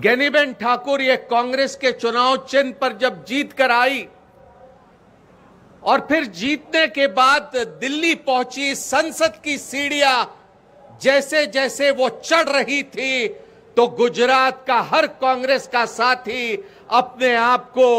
ज्ञानीबेन ठाकुर ये कांग्रेस के चुनाव चिन्ह पर जब जीत कर आई और फिर जीतने के बाद दिल्ली पहुंची, संसद की सीढ़ियां जैसे जैसे वो चढ़ रही थी तो गुजरात का हर कांग्रेस का साथी अपने आप को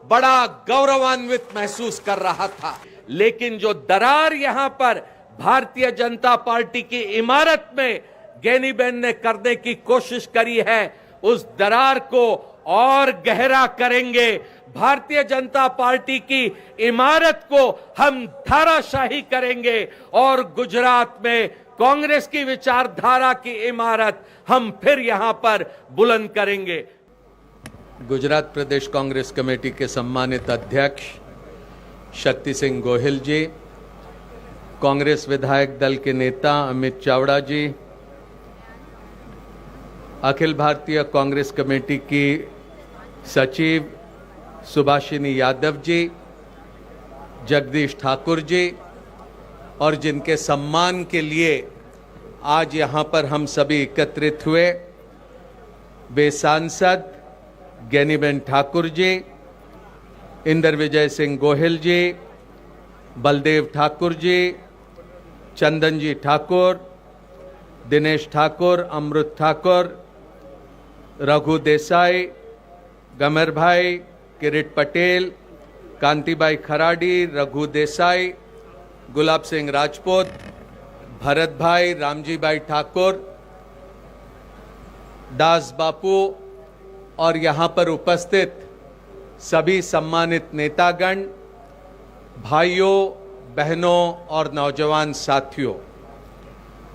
बड़ा गौरवान्वित महसूस कर रहा था। लेकिन जो दरार यहां पर भारतीय जनता पार्टी की इमारत में ज्ञानीबेन ने करने की कोशिश करी है, उस दरार को और गहरा करेंगे। भारतीय जनता पार्टी की इमारत को हम धाराशाही करेंगे और गुजरात में कांग्रेस की विचारधारा की इमारत हम फिर यहां पर बुलंद करेंगे। गुजरात प्रदेश कांग्रेस कमेटी के सम्मानित अध्यक्ष शक्ति सिंह गोहिल जी, कांग्रेस विधायक दल के नेता अमित चावड़ा जी, अखिल भारतीय कांग्रेस कमेटी की सचिव सुभाषिनी यादव जी, जगदीश ठाकुर जी और जिनके सम्मान के लिए आज यहाँ पर हम सभी एकत्रित हुए, वे सांसद ज्ञानीबेन ठाकुर जी, इंदर विजय सिंह गोहिल जी, बलदेव ठाकुर जी, चंदन जी ठाकुर, दिनेश ठाकुर, अमृत ठाकुर, रघु देसाई, गमर भाई, किरीट पटेल, कांतिबाई खराडी, रघु देसाई, गुलाब सिंह राजपूत, भरत भाई, रामजी भाई ठाकुर, दास बापू और यहाँ पर उपस्थित सभी सम्मानित नेतागण, भाइयों, बहनों और नौजवान साथियों,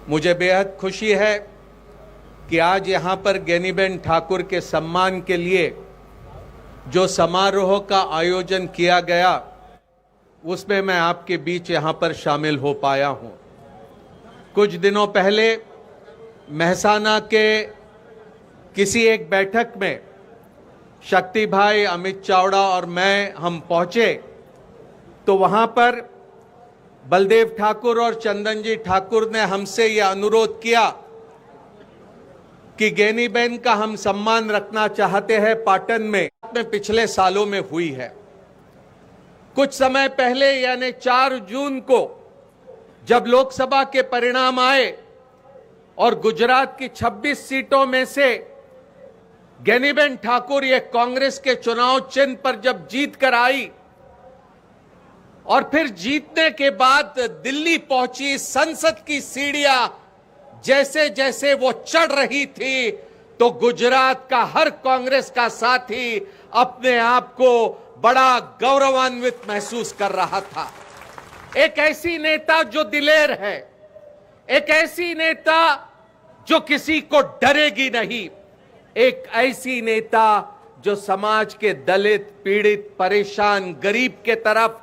मुझे बेहद खुशी है कि आज यहाँ पर ज्ञानीबेन ठाकुर के सम्मान के लिए जो समारोह का आयोजन किया गया उसमें मैं आपके बीच यहाँ पर शामिल हो पाया हूँ। कुछ दिनों पहले मेहसाना के किसी एक बैठक में शक्ति भाई, अमित चावड़ा और मैं हम पहुंचे तो वहां पर बलदेव ठाकुर और चंदन जी ठाकुर ने हमसे यह अनुरोध किया कि ज्ञानीबेन का हम सम्मान रखना चाहते हैं पाटन में पिछले सालों में हुई है। कुछ समय पहले यानी 4 जून को जब लोकसभा के परिणाम आए और गुजरात की 26 सीटों में से ज्ञानीबेन ठाकुर ये कांग्रेस के चुनाव चिन्ह पर जब जीत कर आई और फिर जीतने के बाद दिल्ली पहुंची, संसद की सीढ़ियां जैसे जैसे वो चढ़ रही थी तो गुजरात का हर कांग्रेस का साथी अपने आप को बड़ा गौरवान्वित महसूस कर रहा था। एक ऐसी नेता जो दिलेर है, एक ऐसी नेता जो किसी को डरेगी नहीं, एक ऐसी नेता जो समाज के दलित, पीड़ित, परेशान, गरीब के तरफ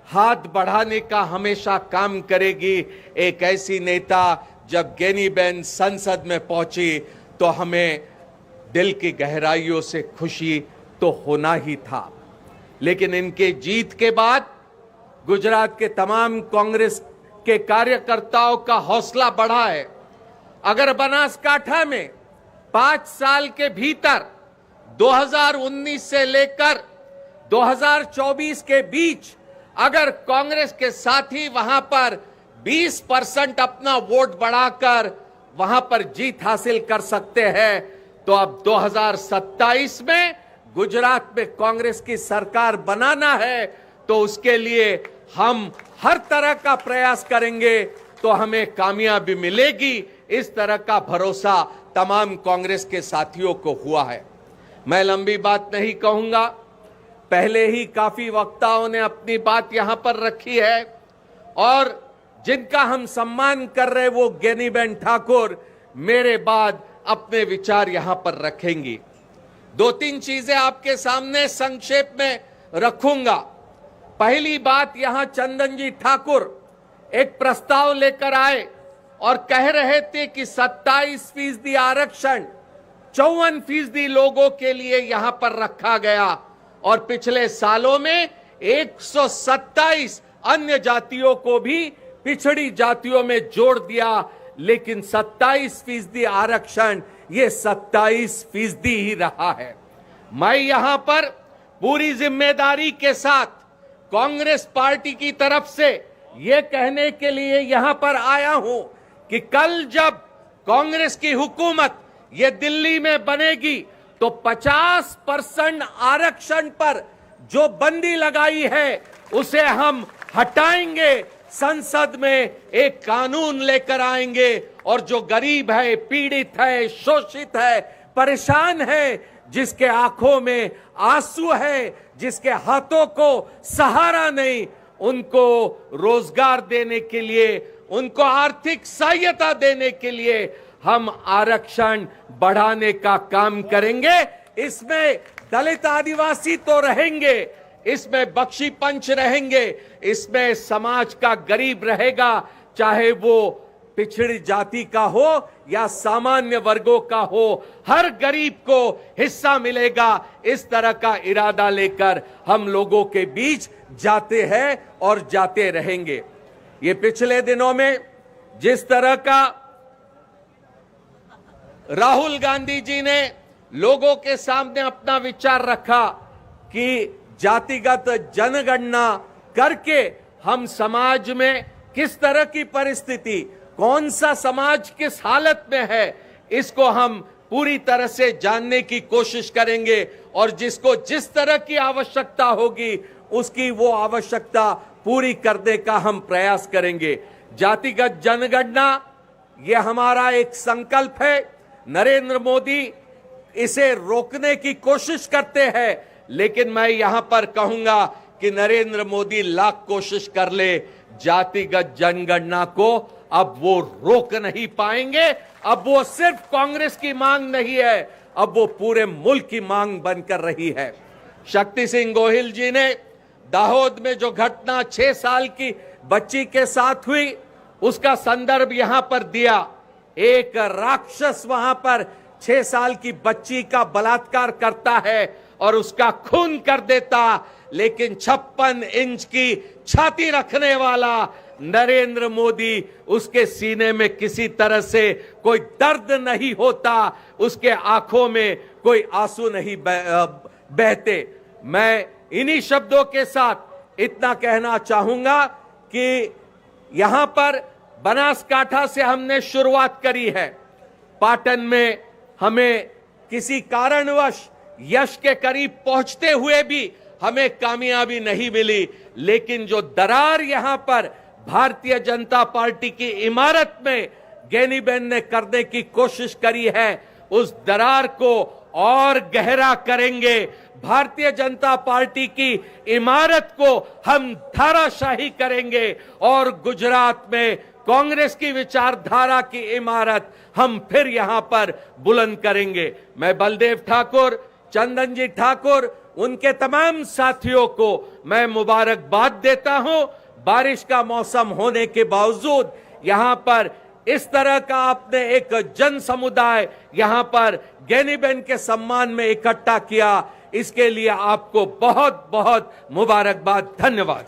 हाथ बढ़ाने का हमेशा काम करेगी। एक ऐसी नेता जब ज्ञानीबेन संसद में पहुंची तो हमें दिल की गहराइयों से खुशी तो होना ही था। लेकिन इनके जीत के बाद गुजरात के तमाम कांग्रेस के कार्यकर्ताओं का हौसला बढ़ा है। अगर बनासकांठा में 5 साल के भीतर 2019 से लेकर 2024 के बीच अगर कांग्रेस के साथी वहां पर 20% अपना वोट बढ़ाकर वहां पर जीत हासिल कर सकते हैं तो अब 2027 में गुजरात में कांग्रेस की सरकार बनाना है तो उसके लिए हम हर तरह का प्रयास करेंगे तो हमें कामयाबी मिलेगी। इस तरह का भरोसा तमाम कांग्रेस के साथियों को हुआ है। मैं लंबी बात नहीं कहूंगा, पहले ही काफी वक्ताओं ने अपनी बात यहां पर रखी है और जिनका हम सम्मान कर रहे वो ज्ञानीबेन ठाकुर मेरे बाद अपने विचार यहां पर रखेंगी। 2-3 चीजें आपके सामने संक्षेप में रखूंगा। पहली बात, यहां चंदन जी ठाकुर एक प्रस्ताव लेकर आए और कह रहे थे कि 27% आरक्षण 54% लोगों के लिए यहां पर रखा गया और पिछले सालों में 127 अन्य जातियों को भी पिछड़ी जातियों में जोड़ दिया, लेकिन 27% आरक्षण ये 27% ही रहा है। मैं यहां पर पूरी जिम्मेदारी के साथ कांग्रेस पार्टी की तरफ से ये कहने के लिए यहां पर आया हूं कि कल जब कांग्रेस की हुकूमत ये दिल्ली में बनेगी तो 50% आरक्षण पर जो बंदी लगाई है उसे हम हटाएंगे, संसद में एक कानून लेकर आएंगे और जो गरीब है, पीड़ित है, शोषित है, परेशान है, जिसके आंखों में आंसू है, जिसके हाथों को सहारा नहीं, उनको रोजगार देने के लिए, उनको आर्थिक सहायता देने के लिए हम आरक्षण बढ़ाने का काम करेंगे। इसमें दलित आदिवासी तो रहेंगे, इसमें बख्शी पंच रहेंगे, इसमें समाज का गरीब रहेगा, चाहे वो पिछड़ी जाति का हो या सामान्य वर्गों का हो, हर गरीब को हिस्सा मिलेगा। इस तरह का इरादा लेकर हम लोगों के बीच जाते हैं और जाते रहेंगे। ये पिछले दिनों में जिस तरह का राहुल गांधी जी ने लोगों के सामने अपना विचार रखा कि जातिगत जनगणना करके हम समाज में किस तरह की परिस्थिति, कौन सा समाज किस हालत में है, इसको हम पूरी तरह से जानने की कोशिश करेंगे और जिसको जिस तरह की आवश्यकता होगी उसकी वो आवश्यकता पूरी करने का हम प्रयास करेंगे। जातिगत जनगणना ये हमारा एक संकल्प है। नरेंद्र मोदी इसे रोकने की कोशिश करते हैं, लेकिन मैं यहां पर कहूंगा कि नरेंद्र मोदी लाख कोशिश कर ले, जातिगत जनगणना को अब वो रोक नहीं पाएंगे। अब वो सिर्फ कांग्रेस की मांग नहीं है, अब वो पूरे मुल्क की मांग बनकर रही है। शक्ति सिंह गोहिल जी ने दाहोद में जो घटना 6 साल की बच्ची के साथ हुई उसका संदर्भ यहां पर दिया। एक राक्षस वहां पर 6 साल की बच्ची का बलात्कार करता है और उसका खून कर देता, लेकिन 56 इंच की छाती रखने वाला नरेंद्र मोदी, उसके सीने में किसी तरह से कोई दर्द नहीं होता, उसके आंखों में कोई आंसू नहीं बहते। मैं इन्हीं शब्दों के साथ इतना कहना चाहूंगा कि यहां पर बनासकांठा से हमने शुरुआत करी है। पाटन में हमें किसी कारणवश यश के करीब पहुंचते हुए भी हमें कामयाबी नहीं मिली, लेकिन जो दरार यहां पर भारतीय जनता पार्टी की इमारत में गैनीबेन ने करने की कोशिश करी है, उस दरार को और गहरा करेंगे। भारतीय जनता पार्टी की इमारत को हम धाराशाही करेंगे और गुजरात में कांग्रेस की विचारधारा की इमारत हम फिर यहां पर बुलंद करेंगे। मैं बलदेव ठाकुर, चंदन जी ठाकुर, उनके तमाम साथियों को मैं मुबारकबाद देता हूं। बारिश का मौसम होने के बावजूद यहां पर इस तरह का आपने एक जन समुदाय यहां पर गैनीबेन के सम्मान में इकट्ठा किया, इसके लिए आपको बहुत बहुत मुबारकबाद। धन्यवाद।